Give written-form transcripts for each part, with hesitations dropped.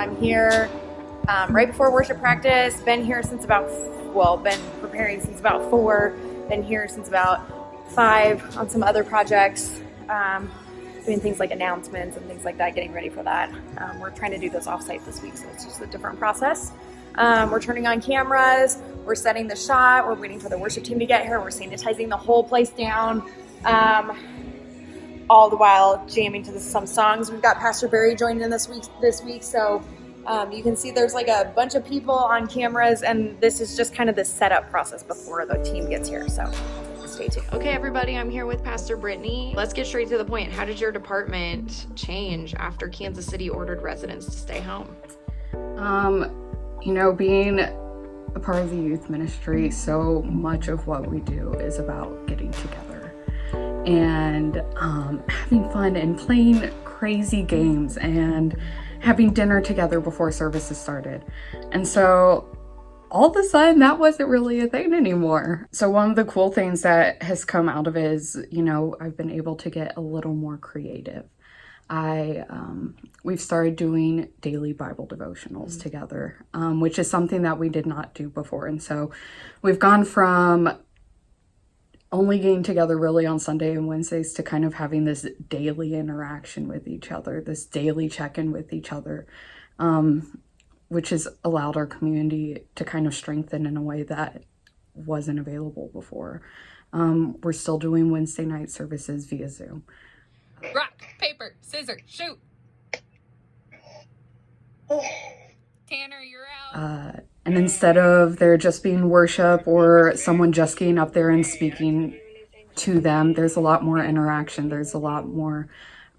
I'm here right before worship practice. Been here since been preparing since about 4. Been here since about 5 on some other projects, doing things like announcements and things like that, getting ready for that. We're trying to do this offsite this week, so it's just a different process. We're turning on cameras, we're setting the shot, we're waiting for the worship team to get here, we're sanitizing the whole place down, all the while jamming to some songs. We've got Pastor Barry joining in this week, so you can see there's like a bunch of people on cameras, and this is just kind of the setup process before the team gets here, so stay tuned. Okay, everybody, I'm here with Pastor Brittany. Let's get straight to the point. How did your department change after Kansas City ordered residents to stay home? Being a part of the youth ministry, so much of what we do is about getting together and having fun and playing crazy games and having dinner together before services started. And so all of a sudden that wasn't really a thing anymore. So one of the cool things that has come out of it is, I've been able to get a little more creative. We've started doing daily Bible devotionals together, which is something that we did not do before. And so we've gone from only getting together really on Sunday and Wednesdays to kind of having this daily interaction with each other, this daily check-in with each other, which has allowed our community to kind of strengthen in a way that wasn't available before. We're still doing Wednesday night services via Zoom. Rock, paper, scissors, shoot. Tanner, you're out. And instead of there just being worship or someone just getting up there and speaking to them, there's a lot more interaction. There's a lot more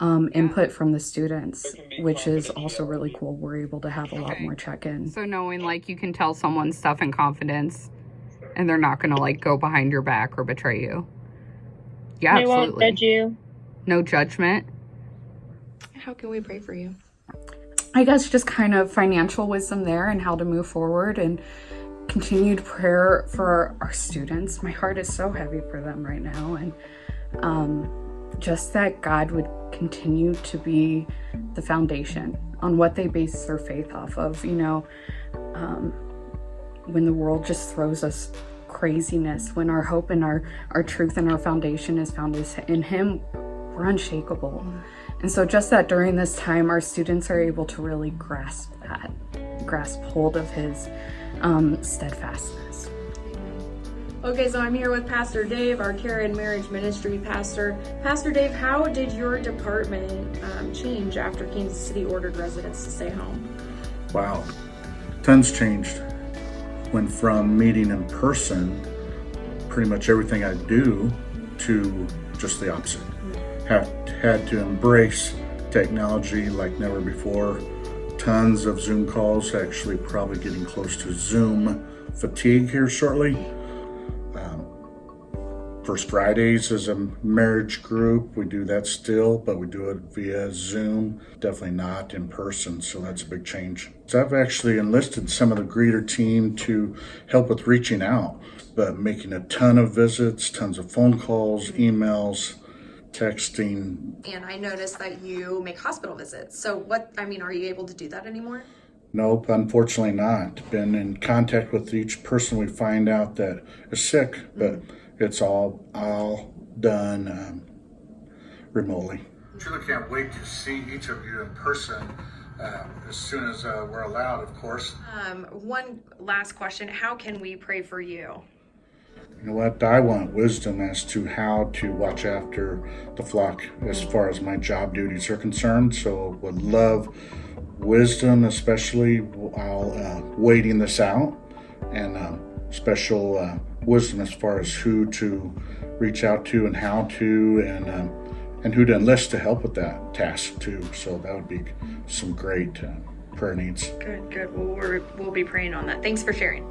input from the students, which is also really cool. We're able to have a lot more check-in. So knowing you can tell someone stuff in confidence and they're not going to go behind your back or betray you. Yeah, they absolutely. won't judge you. No judgment. How can we pray for you? I guess just kind of financial wisdom there and how to move forward, and continued prayer for our students. My heart is so heavy for them right now, and just that God would continue to be the foundation on what they base their faith off of. When the world just throws us craziness, when our hope and our truth and our foundation is found in Him, we're unshakable. And so just that during this time, our students are able to really grasp hold of His steadfastness. Okay, so I'm here with Pastor Dave, our Care and Marriage Ministry pastor. Pastor Dave, how did your department change after Kansas City ordered residents to stay home? Wow, tons changed. Went from meeting in person, pretty much everything I do, to just the opposite. Had to embrace technology like never before. Tons of Zoom calls, actually probably getting close to Zoom fatigue here shortly. First Fridays is a marriage group. We do that still, but we do it via Zoom, definitely not in person, so that's a big change. So I've actually enlisted some of the greeter team to help with reaching out, but making a ton of visits, tons of phone calls, emails, texting. And I noticed that you make hospital visits. So are you able to do that anymore? Nope, unfortunately not. Been in contact with each person we find out that is sick, but it's all done remotely. Truly can't wait to see each of you in person as soon as we're allowed, of course. One last question. How can we pray for you? You know what? I want wisdom as to how to watch after the flock as far as my job duties are concerned. So would love wisdom, especially while waiting this out, and special wisdom as far as who to reach out to and how to, and who to enlist to help with that task too. So that would be some great prayer needs. Good. Well, we'll be praying on that. Thanks for sharing.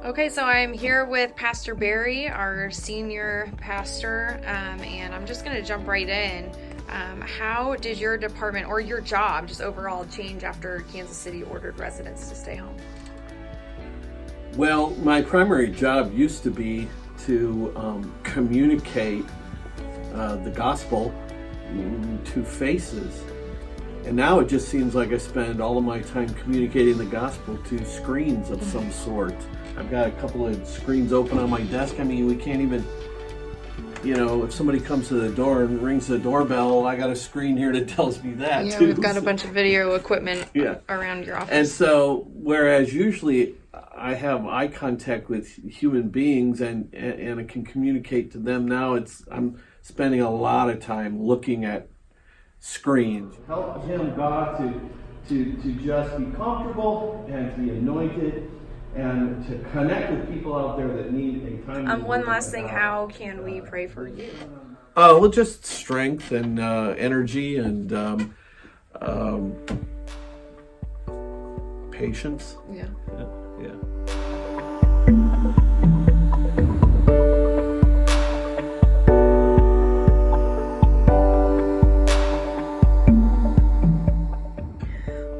Okay, so I'm here with Pastor Barry, our senior pastor, and I'm just going to jump right in. How did your department or your job just overall change after Kansas City ordered residents to stay home? Well, my primary job used to be to communicate the gospel to faces. And now it just seems like I spend all of my time communicating the gospel to screens of some sort. I've got a couple of screens open on my desk. I mean, we can't even, if somebody comes to the door and rings the doorbell, I got a screen here that tells me that Yeah, too. we've got a bunch of video equipment Yeah. around your office. And so, whereas usually I have eye contact with human beings and I can communicate to them, now I'm spending a lot of time looking at screens. Help him, God, to just be comfortable and to be anointed and to connect with people out there that need a time. One last thing, how can we pray for you? Well, just strength and energy and patience. Yeah. Yeah.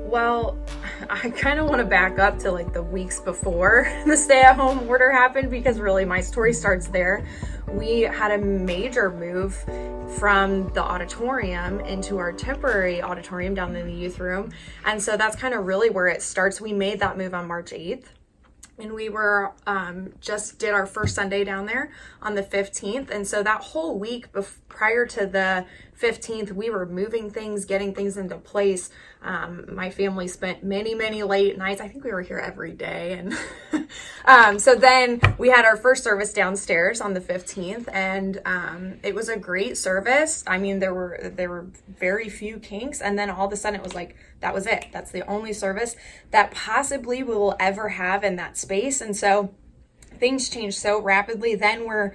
Well, I kind of want to back up to like the weeks before the stay-at-home order happened, because really my story starts there. We had a major move from the auditorium into our temporary auditorium down in the youth room. And so that's kind of really where it starts. We made that move on March 8th. And we were just did our first Sunday down there on the 15th. And so that whole week prior to the 15th, we were moving things, getting things into place. My family spent many, many late nights. I think we were here every day. And so then we had our first service downstairs on the 15th, and it was a great service. I mean, there were very few kinks, and then all of a sudden it was like, that was it. That's the only service that possibly we will ever have in that space. And so things change so rapidly. Then we're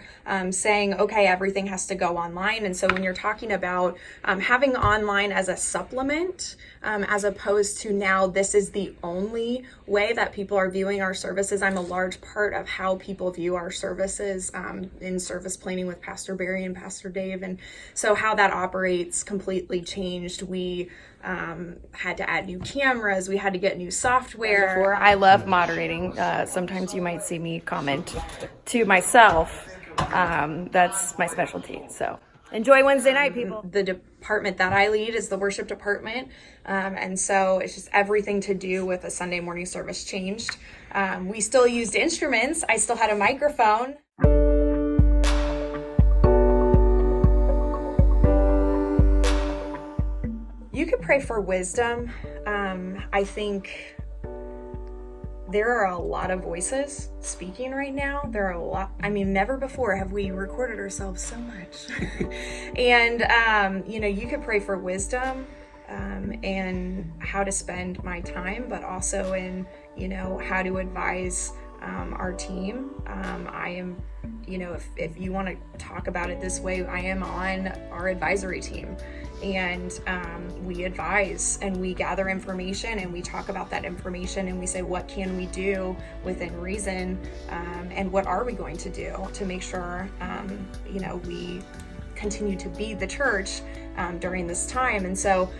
saying, okay, everything has to go online. And so when you're talking about having online as a supplement, as opposed to now this is the only way that people are viewing our services, I'm a large part of how people view our services in service planning with Pastor Barry and Pastor Dave. And so how that operates completely changed. We had to add new cameras. We had to get new software. I love moderating. Sometimes you might see me comment to myself. That's my specialty. So enjoy Wednesday night, people. The department that I lead is the worship department. And so it's just everything to do with a Sunday morning service changed. We still used instruments. I still had a microphone. You could pray for wisdom. I think there are a lot of voices speaking right now. There are a lot. I mean, never before have we recorded ourselves so much. And, you could pray for wisdom and how to spend my time, but also in, how to advise our team. I am, if you want to talk about it this way, I am on our advisory team. And we advise and we gather information and we talk about that information and we say, what can we do within reason? And what are we going to do to make sure, we continue to be the church during this time? And so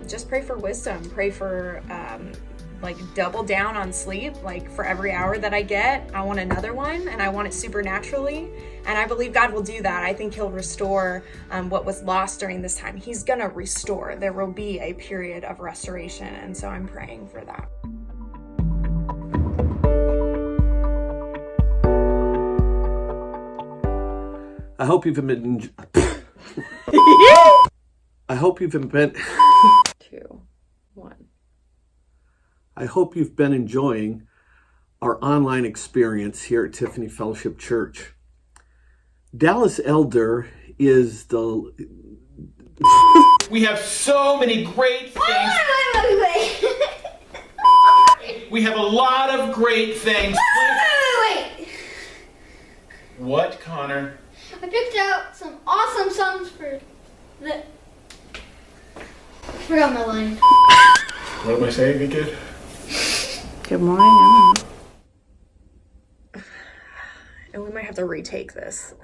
just pray for wisdom, pray for double down on sleep. Like for every hour that I get, I want another one, and I want it supernaturally. And I believe God will do that. I think he'll restore what was lost during this time. He's gonna restore. There will be a period of restoration. And so I'm praying for that. I hope you've been. I hope you've been. 2, 1. I hope you've been enjoying our online experience here at Tiffany Fellowship Church. Dallas Elder is the... We have so many great things. We have a lot of great things. Wait. What, Connor? I picked out some awesome songs for the... I forgot my line. What am I saying again? Good morning, Ellen. And we might have to retake this.